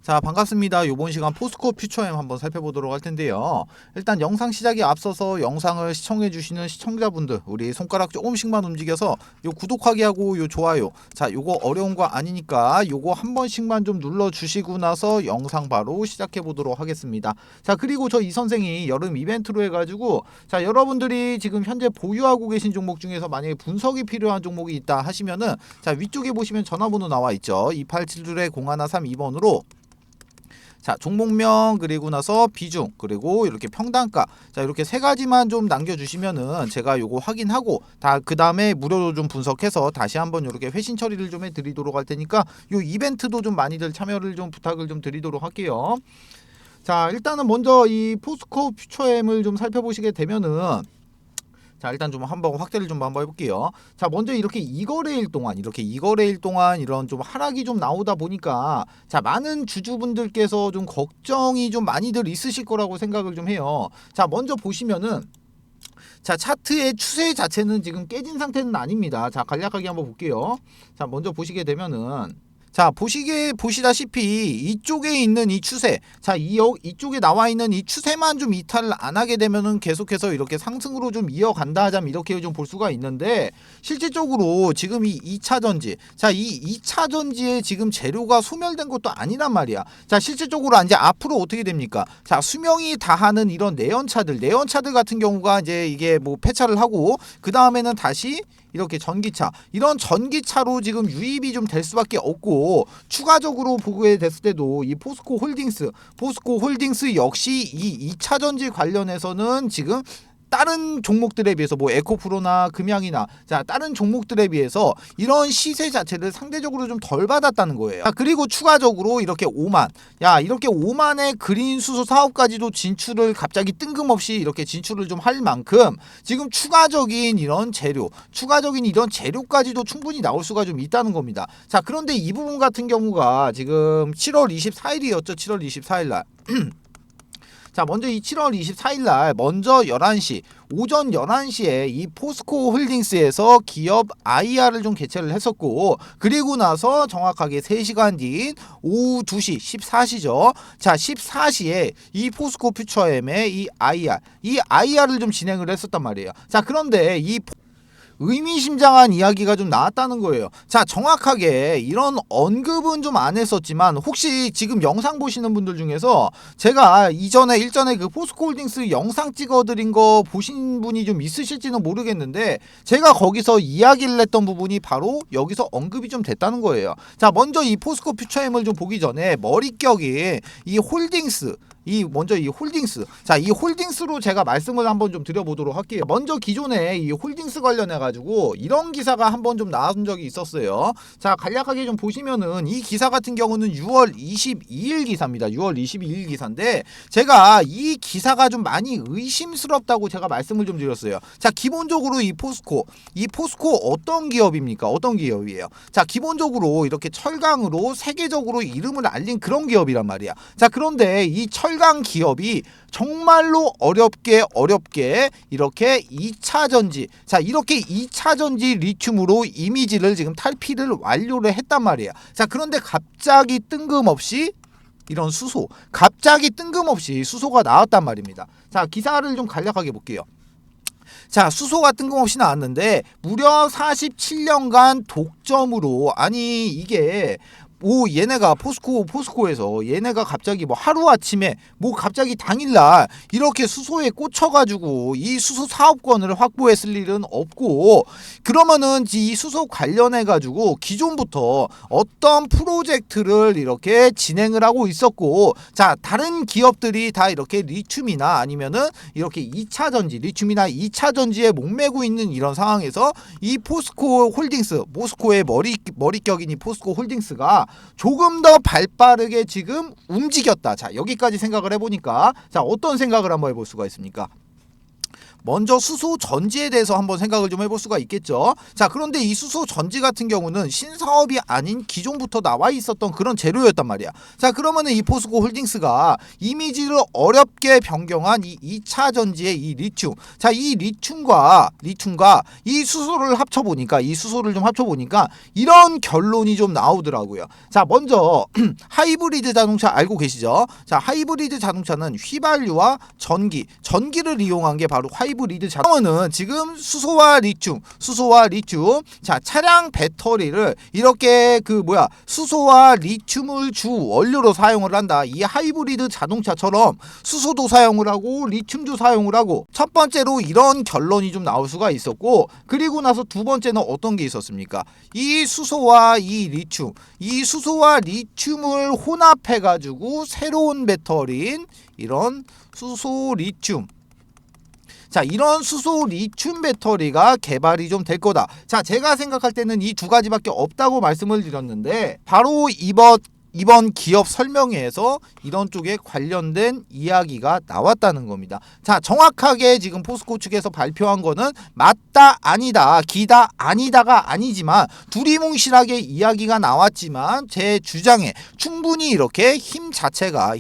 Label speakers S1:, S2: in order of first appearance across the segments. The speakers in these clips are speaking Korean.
S1: 자, 반갑습니다. 이번 시간 포스코 퓨처엠 한번 살펴보도록 할 텐데요. 일단 영상 시작에 앞서서 영상을 시청해 주시는 시청자분들, 우리 손가락 조금씩만 움직여서 요 구독하기 하고 요 좋아요, 자 요거 어려운 거 아니니까 요거 한 번씩만 좀 눌러 주시고 나서 영상 바로 시작해 보도록 하겠습니다. 자, 그리고 저 이 선생이 여름 이벤트로 해가지고, 자 여러분들이 지금 현재 보유하고 계신 종목 중에서 만약에 분석이 필요한 종목이 있다 하시면은, 자 위쪽에 보시면 전화번호 나와 있죠. 2872-0132번으로 자 종목명, 그리고 나서 비중, 그리고 이렇게 평단가, 자 이렇게 세 가지만 좀 남겨주시면은 제가 요거 확인하고 다 그 다음에 무료로 좀 분석해서 다시 한번 이렇게 회신 처리를 좀 해드리도록 할 테니까 요 이벤트도 좀 많이들 참여를 좀 부탁을 좀 드리도록 할게요. 자, 일단은 먼저 이 포스코 퓨처엠을 좀 살펴보시게 되면은, 자 일단 좀 한번 확대를 좀 한번 해볼게요. 자, 먼저 이렇게 이거래일 동안 이런 좀 하락이 좀 나오다 보니까, 자 많은 주주분들께서 좀 걱정이 좀 많이들 있으실 거라고 생각을 좀 해요. 자, 먼저 보시면은, 자 차트의 추세 자체는 지금 깨진 상태는 아닙니다. 자 간략하게 한번 볼게요. 자, 먼저 보시게 되면은, 자 보시다시피 이쪽에 있는 이 추세, 자 이쪽에 나와 있는 이 추세만 좀 이탈을 안 하게 되면은 계속해서 이렇게 상승으로 좀 이어간다 하자면 이렇게 좀 볼 수가 있는데, 실질적으로 지금 이 2차 전지, 자 이 2차 전지에 지금 재료가 소멸된 것도 아니란 말이야. 자, 실질적으로 이제 앞으로 어떻게 됩니까? 자, 수명이 다하는 이런 내연차들 같은 경우가 이제 이게 뭐 폐차를 하고, 그 다음에는 다시 이렇게 전기차, 이런 전기차로 지금 유입이 좀 될 수밖에 없고, 추가적으로 보게 됐을 때도 이 포스코 홀딩스 역시 이 2차 전지 관련해서는 지금 다른 종목들에 비해서 뭐 에코프로나 금양이나, 자 다른 종목들에 비해서 이런 시세 자체를 상대적으로 좀 덜 받았다는 거예요. 자, 그리고 추가적으로 이렇게 이렇게 5만의 그린 수소 사업까지도 진출을 갑자기 뜬금없이 이렇게 진출을 좀 할 만큼 지금 추가적인 이런 재료까지도 충분히 나올 수가 좀 있다는 겁니다. 자, 그런데 이 부분 같은 경우가 지금 7월 24일이었죠. 7월 24일날 자, 먼저 이 7월 24일날 먼저 11시, 오전 11시에 이 포스코 홀딩스에서 기업 IR을 좀 개최를 했었고, 그리고 나서 정확하게 3시간 뒤인 오후 2시 14시죠. 자, 14시에 이 포스코 퓨처엠의 이 IR을 좀 진행을 했었단 말이에요. 자, 그런데 이 의미심장한 이야기가 좀 나왔다는 거예요. 자, 정확하게 이런 언급은 좀 안 했었지만, 혹시 지금 영상 보시는 분들 중에서 제가 일전에 그 포스코홀딩스 영상 찍어드린 거 보신 분이 좀 있으실지는 모르겠는데, 제가 거기서 이야기를 했던 부분이 바로 여기서 언급이 좀 됐다는 거예요. 자, 먼저 이 포스코 퓨처엠을 좀 보기 전에 머릿격이 이 홀딩스, 자, 이 홀딩스로 제가 말씀을 한번 좀 드려보도록 할게요. 먼저 기존에 이 홀딩스 관련해가지고 이런 기사가 한번 좀 나온 적이 있었어요. 자, 간략하게 좀 보시면은, 이 기사 같은 경우는 6월 22일 기사입니다. 6월 22일 기사인데, 제가 이 기사가 좀 많이 의심스럽다고 제가 말씀을 좀 드렸어요. 자, 기본적으로 이 포스코 어떤 기업입니까? 어떤 기업이에요? 자, 기본적으로 이렇게 철강으로 세계적으로 이름을 알린 그런 기업이란 말이야. 자, 그런데 이 철강 기업이 정말로 어렵게 이렇게 2차 전지, 자 이렇게 2차 전지 리튬으로 이미지를 지금 탈피를 완료를 했단 말이야. 자, 그런데 갑자기 뜬금없이 수소가 나왔단 말입니다. 자, 기사를 좀 간략하게 볼게요. 자, 수소가 뜬금없이 나왔는데 무려 47년간 독점으로, 아니 이게 얘네가 포스코에서 얘네가 갑자기 뭐 하루아침에 뭐 갑자기 당일날 이렇게 수소에 꽂혀가지고 이 수소 사업권을 확보했을 일은 없고, 그러면은 이 수소 관련해가지고 기존부터 어떤 프로젝트를 이렇게 진행을 하고 있었고, 자 다른 기업들이 다 이렇게 리튬이나 아니면은 이렇게 리튬이나 2차 전지에 목매고 있는 이런 상황에서 이 포스코의 머릿격인 이 포스코 홀딩스가 조금 더 발빠르게 지금 움직였다. 자, 여기까지 생각을 해보니까, 자 어떤 생각을 한번 해볼 수가 있습니까? 먼저 수소 전지에 대해서 한번 생각을 좀 해볼 수가 있겠죠. 자, 그런데 이 수소 전지 같은 경우는 신사업이 아닌 기존부터 나와 있었던 그런 재료였단 말이야. 자, 그러면은 이 포스코 홀딩스가 이미지를 어렵게 변경한 이 2차 전지의 이 리튬. 자, 이 리튬과 이 수소를 합쳐보니까 이런 결론이 좀 나오더라고요. 자, 먼저 하이브리드 자동차 알고 계시죠? 자, 하이브리드 자동차는 휘발유와 전기를 이용한 게 바로 하이브리드 자동차는 지금 수소와 리튬. 자, 차량 배터리를 이렇게 수소와 리튬을 주 원료로 사용을 한다. 이 하이브리드 자동차처럼 수소도 사용을 하고 리튬도 사용을 하고, 첫 번째로 이런 결론이 좀 나올 수가 있었고, 그리고 나서 두 번째는 어떤 게 있었습니까? 이 수소와 리튬을 혼합해 가지고 새로운 배터리인 이런 수소 리튬. 자, 이런 수소 리튬 배터리가 개발이 좀 될 거다. 자, 제가 생각할 때는 이 두 가지밖에 없다고 말씀을 드렸는데, 바로 이번 기업 설명회에서 이런 쪽에 관련된 이야기가 나왔다는 겁니다. 자, 정확하게 지금 포스코 측에서 발표한 거는 맞다, 아니다, 기다, 아니다가 아니지만 두리뭉실하게 이야기가 나왔지만 제 주장에 충분히 이렇게 힘 자체가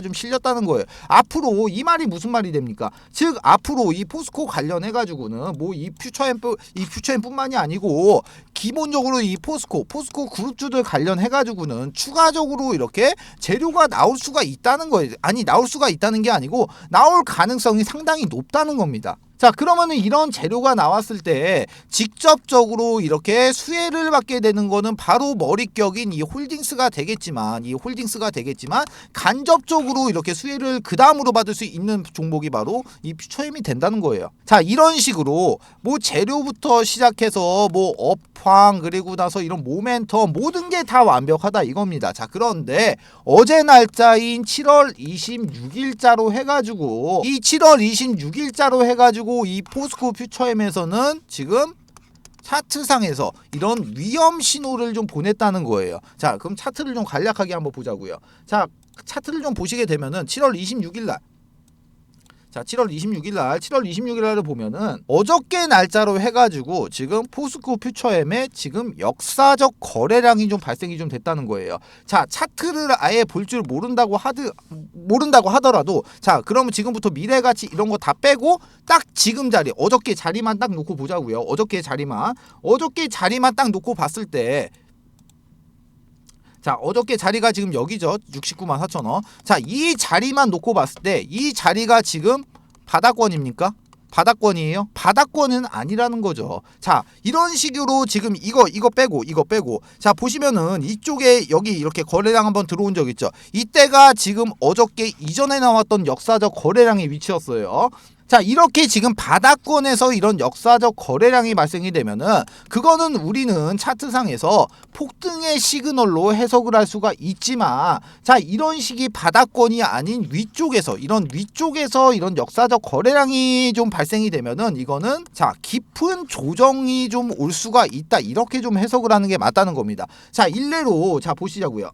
S1: 좀 실렸다는 거예요. 앞으로 이 말이 무슨 말이 됩니까? 즉, 앞으로 이 포스코 관련해 가지고는 뭐 이 퓨처엠뿐만이 아니고 기본적으로 이 포스코 그룹주들 관련해 가지고는 추가적으로 이렇게 재료가 나올 수가 있다는 거예요. 아니, 나올 수가 있다는 게 아니고 나올 가능성이 상당히 높다는 겁니다. 자, 그러면은 이런 재료가 나왔을 때 직접적으로 이렇게 수혜를 받게 되는 거는 바로 머릿격인 이 홀딩스가 되겠지만 간접적으로 이렇게 수혜를 그 다음으로 받을 수 있는 종목이 바로 이 퓨처엠이 된다는 거예요. 자, 이런 식으로 뭐 재료부터 시작해서 뭐 업황, 그리고 나서 이런 모멘텀, 모든 게 다 완벽하다 이겁니다. 자, 그런데 어제 날짜인 7월 26일자로 해가지고 이 포스코 퓨처엠에서는 지금 차트상에서 이런 위험 신호를 좀 보냈다는 거예요. 자, 그럼 차트를 좀 간략하게 한번 보자고요. 자, 차트를 좀 보시게 되면은 7월 26일 날 자, 7월 26일 날을 보면은 어저께 날짜로 해가지고 지금 포스코 퓨처엠에 지금 역사적 거래량이 좀 발생이 좀 됐다는 거예요. 자, 차트를 아예 볼 줄 모른다고 하더라도, 자, 그러면 지금부터 미래가치 이런 거 다 빼고 딱 지금 자리, 어저께 자리만 딱 놓고 보자고요. 어저께 자리만 딱 놓고 봤을 때, 자, 어저께 자리가 지금 여기죠. 69만 4천 원. 자, 이 자리만 놓고 봤을 때 이 자리가 지금 바닥권입니까? 바닥권이에요? 바닥권은 아니라는 거죠. 자, 이런 식으로 지금 이거 빼고 자, 보시면은 이쪽에 여기 이렇게 거래량 한번 들어온 적 있죠. 이때가 지금 어저께 이전에 나왔던 역사적 거래량의 위치였어요. 자, 이렇게 지금 바닥권에서 이런 역사적 거래량이 발생이 되면은 그거는 우리는 차트상에서 폭등의 시그널로 해석을 할 수가 있지만, 자, 이런 식이 바닥권이 아닌 위쪽에서 이런 역사적 거래량이 좀 발생이 되면은 이거는 자, 깊은 조정이 좀 올 수가 있다, 이렇게 좀 해석을 하는 게 맞다는 겁니다. 자, 일례로 자 보시자고요.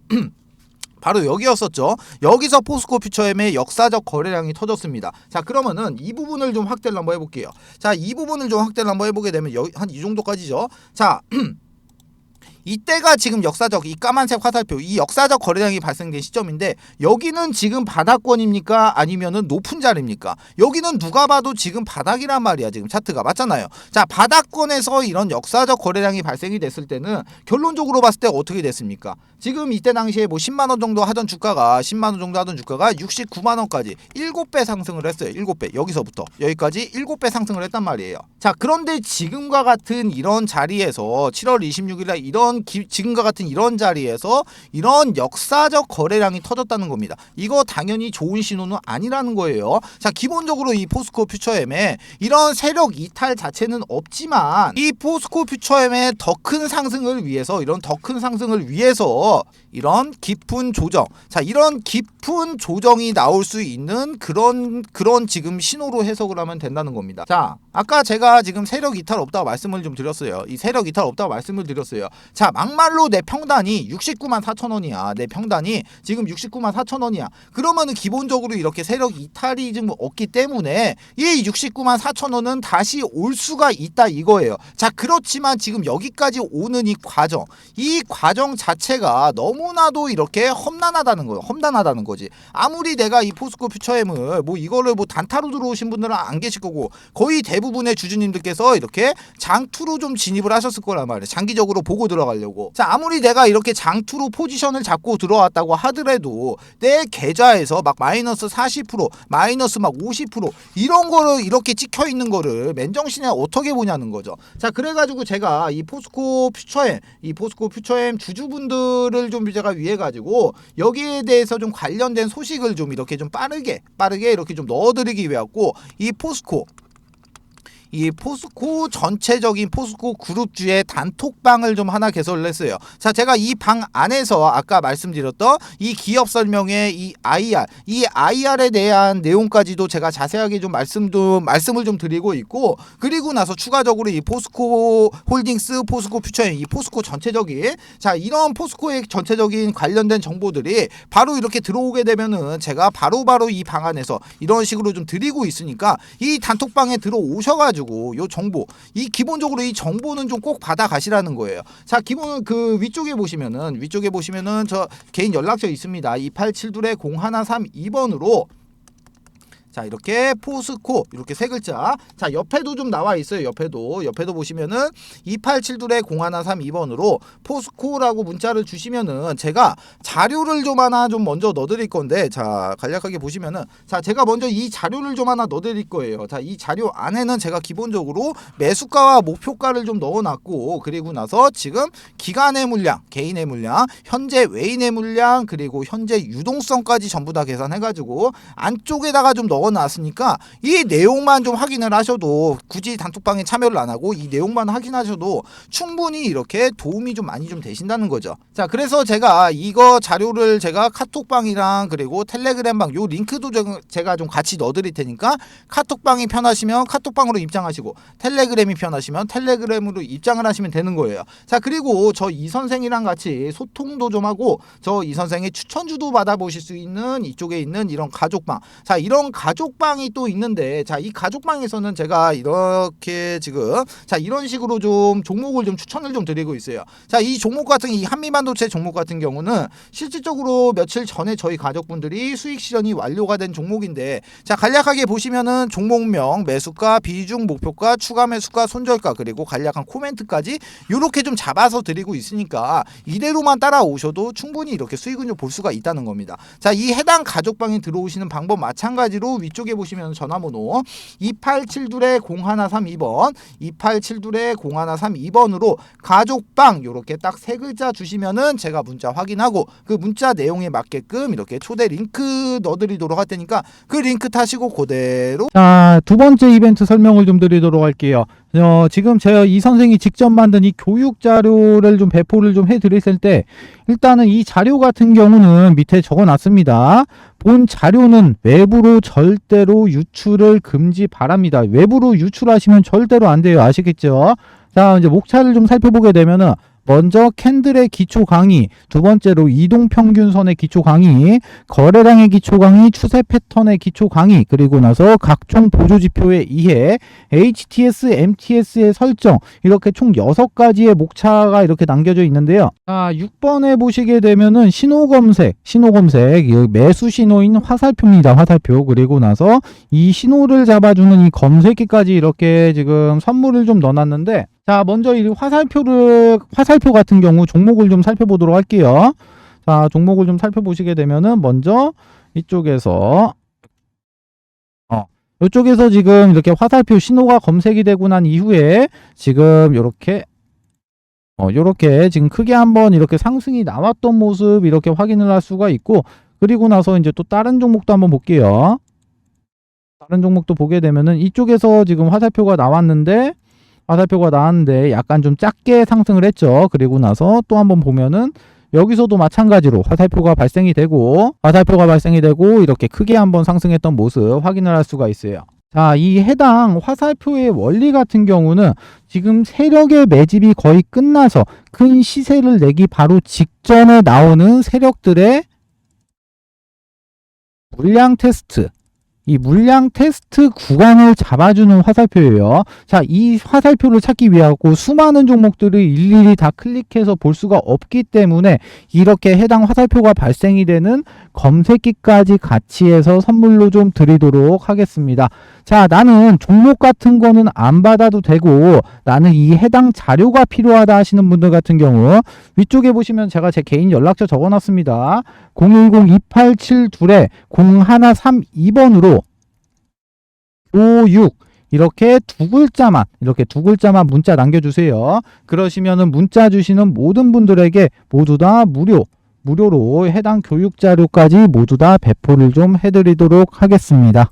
S1: 바로 여기였었죠. 여기서 포스코 퓨처엠의 역사적 거래량이 터졌습니다. 자, 그러면은 이 부분을 좀 확대를 한번 해볼게요. 자, 이 부분을 좀 확대를 한번 해보게 되면 한 이 정도까지죠. 자, 이때가 지금 역사적, 이 까만색 화살표, 이 역사적 거래량이 발생된 시점인데, 여기는 지금 바닥권입니까? 아니면은 높은 자리입니까? 여기는 누가 봐도 지금 바닥이란 말이야. 지금 차트가 맞잖아요. 자, 바닥권에서 이런 역사적 거래량이 발생이 됐을 때는 결론적으로 봤을 때 어떻게 됐습니까? 지금 이때 당시에 뭐 10만원 정도 하던 주가가 69만원까지 7배 상승을 했어요. 7배. 여기서부터 여기까지 7배 상승을 했단 말이에요. 자, 그런데 지금과 같은 이런 자리에서 7월 26일날 지금과 같은 이런 자리에서 이런 역사적 거래량이 터졌다는 겁니다. 이거 당연히 좋은 신호는 아니라는 거예요. 자, 기본적으로 이 포스코 퓨처엠에 이런 세력 이탈 자체는 없지만, 이 포스코 퓨처엠의 더 큰 상승을 위해서 이런 깊은 조정, 자, 이런 깊은 조정이 나올 수 있는 그런 지금 신호로 해석을 하면 된다는 겁니다. 자, 아까 제가 지금 세력 이탈 없다고 말씀을 좀 드렸어요. 이 세력 이탈 없다고 말씀을 드렸어요. 자, 자, 막말로 내 평단이 69만 4천 원이야. 내 평단이 지금 69만 4천 원이야. 그러면은 기본적으로 이렇게 세력 이탈이 좀 없기 때문에 이 69만 4천 원은 다시 올 수가 있다 이거예요. 자, 그렇지만 지금 여기까지 오는 이 과정 자체가 너무나도 이렇게 험난하다는 거예요. 험난하다는 거지. 아무리 내가 이 포스코 퓨처엠을 뭐 이거를 뭐 단타로 들어오신 분들은 안 계실 거고 거의 대부분의 주주님들께서 이렇게 장투로 좀 진입을 하셨을 거란 말이에요. 장기적으로 보고 들어가려고. 자, 아무리 내가 이렇게 장투로 포지션을 잡고 들어왔다고 하더라도 내 계좌에서 막 마이너스 40%, 마이너스 막 50% 이런 거를 이렇게 찍혀 있는 거를 맨정신에 어떻게 보냐는 거죠. 자, 그래가지고 제가 이 포스코 퓨처엠 주주분들을 좀 제가 위해 가지고 여기에 대해서 좀 관련된 소식을 좀 이렇게 좀 빠르게 이렇게 좀 넣어드리기 위해 갖고 이 포스코 전체적인 포스코 그룹주의 단톡방을 좀 하나 개설을 했어요. 자, 제가 이 방 안에서 아까 말씀드렸던 이 기업 설명회 이 IR에 대한 내용까지도 제가 자세하게 좀 말씀을 좀 드리고 있고, 그리고 나서 추가적으로 이 포스코 홀딩스, 포스코 퓨처엠, 이 포스코 전체적인 이런 포스코의 전체적인 관련된 정보들이 바로 이렇게 들어오게 되면은 제가 바로바로 이 방 안에서 이런 식으로 좀 드리고 있으니까 이 단톡방에 들어오셔가지고 요 정보, 이 기본적으로 이 정보는 좀 꼭 받아 가시라는 거예요. 자, 기본 그 위쪽에 보시면은 저 개인 연락처 있습니다. 2872-0132번으로 자, 이렇게 포스코 이렇게 세 글자. 자, 옆에도 좀 나와 있어요. 옆에도 보시면은 2872-0132번으로 포스코라고 문자를 주시면은 제가 자료를 좀 하나 좀 먼저 넣어드릴 건데, 자, 간략하게 보시면은 자, 제가 먼저 이 자료를 좀 하나 넣어드릴 거예요. 자, 이 자료 안에는 제가 기본적으로 매수가와 목표가를 좀 넣어놨고, 그리고 나서 지금 기간의 물량, 개인의 물량, 현재 외인의 물량, 그리고 현재 유동성까지 전부 다 계산해가지고 안쪽에다가 좀 넣어놨으니까 이 내용만 좀 확인을 하셔도, 굳이 단톡방에 참여를 안 하고 이 내용만 확인하셔도 충분히 이렇게 도움이 좀 많이 좀 되신다는 거죠. 자, 그래서 제가 이거 자료를 제가 카톡방이랑 그리고 텔레그램방 요 링크도 제가 좀 같이 넣어드릴 테니까 카톡방이 편하시면 카톡방으로 입장하시고 텔레그램이 편하시면 텔레그램으로 입장을 하시면 되는 거예요. 자, 그리고 저 이 선생이랑 같이 소통도 좀 하고 저 이 선생의 추천주도 받아보실 수 있는 이쪽에 있는 이런 가족방, 자, 이런 가족방이 또 있는데, 자, 이 가족방에서는 제가 이렇게 지금 자, 이런 식으로 좀 종목을 좀 추천을 좀 드리고 있어요. 자, 이 종목 같은 이 한미반도체 종목 같은 경우는 실질적으로 며칠 전에 저희 가족분들이 수익 실현이 완료가 된 종목인데, 자, 간략하게 보시면은 종목명, 매수가, 비중, 목표가, 추가 매수가, 손절가, 그리고 간략한 코멘트까지 이렇게 좀 잡아서 드리고 있으니까 이대로만 따라오셔도 충분히 이렇게 수익은 좀 볼 수가 있다는 겁니다. 자, 이 해당 가족방에 들어오시는 방법 마찬가지로 위쪽에 보시면 전화번호 2872-0132번 2872-0132번으로 가족방 요렇게 딱 세 글자 주시면은 제가 문자 확인하고 그 문자 내용에 맞게끔 이렇게 초대 링크 넣어드리도록 할 테니까 그 링크 타시고 그대로. 자, 두 번째 이벤트 설명을 좀 드리도록 할게요. 지금 제가 이 선생이 직접 만든 이 교육 자료를 좀 배포를 좀 해드렸을 때, 일단은 이 자료 같은 경우는 밑에 적어놨습니다. 본 자료는 외부로 절대로 유출을 금지 바랍니다. 외부로 유출하시면 절대로 안 돼요. 아시겠죠? 자, 이제 목차를 좀 살펴보게 되면은, 먼저 캔들의 기초 강의, 두 번째로 이동평균선의 기초 강의, 거래량의 기초 강의, 추세 패턴의 기초 강의, 그리고 나서 각종 보조지표의 이해, HTS, MTS의 설정, 이렇게 총 6가지의 목차가 이렇게 남겨져 있는데요. 자, 6번에 보시게 되면은 신호검색, 매수 신호인 화살표입니다. 화살표. 그리고 나서 이 신호를 잡아주는 이 검색기까지 이렇게 지금 선물을 좀 넣어놨는데, 자, 먼저 이 화살표 같은 경우 종목을 좀 살펴보도록 할게요. 자, 종목을 좀 살펴보시게 되면은 먼저 이쪽에서 이쪽에서 지금 이렇게 화살표 신호가 검색이 되고 난 이후에 지금 요렇게 지금 크게 한번 이렇게 상승이 나왔던 모습 이렇게 확인을 할 수가 있고, 그리고 나서 이제 또 다른 종목도 한번 볼게요. 다른 종목도 보게 되면은 이쪽에서 지금 화살표가 나왔는데 약간 좀 작게 상승을 했죠. 그리고 나서 또 한번 보면은 여기서도 마찬가지로 화살표가 발생이 되고 이렇게 크게 한번 상승했던 모습 확인을 할 수가 있어요.
S2: 자, 이 해당 화살표의 원리 같은 경우는 지금 세력의 매집이 거의 끝나서 큰 시세를 내기 바로 직전에 나오는 세력들의 물량 테스트, 이 물량 테스트 구간을 잡아주는 화살표예요. 자, 이 화살표를 찾기 위하고 수많은 종목들을 일일이 다 클릭해서 볼 수가 없기 때문에 이렇게 해당 화살표가 발생이 되는 검색기까지 같이 해서 선물로 좀 드리도록 하겠습니다. 자, 나는 종목 같은 거는 안 받아도 되고 나는 이 해당 자료가 필요하다 하시는 분들 같은 경우 위쪽에 보시면 제가 제 개인 연락처 적어놨습니다. 010-2872-0132번으로 56 이렇게 두 글자만 문자 남겨주세요. 그러시면은 문자 주시는 모든 분들에게 모두 다 무료로 해당 교육 자료까지 모두 다 배포를 좀 해드리도록 하겠습니다.